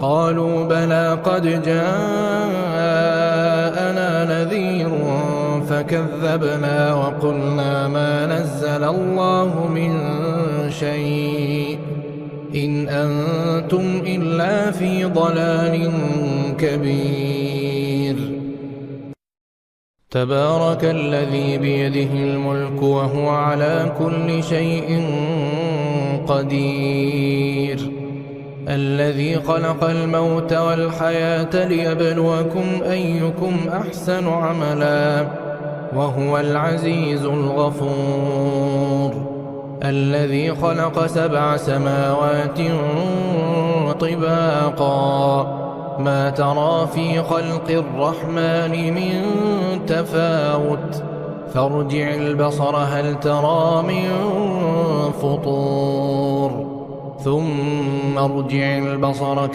قالوا بلى قد جاءنا نذير فكذبنا وقلنا ما نزل الله من شيء إن أنتم إلا في ضلال كبير. تبارك الذي بيده الملك وهو على كل شيء قدير الذي خلق الموت والحياة ليبلوكم أيكم أحسن عملا وهو العزيز الغفور الذي خلق 7 سماوات طباقا ما ترى في خلق الرحمن من تفاوت فارجع البصر هل ترى من فطور ثم ارجع البصر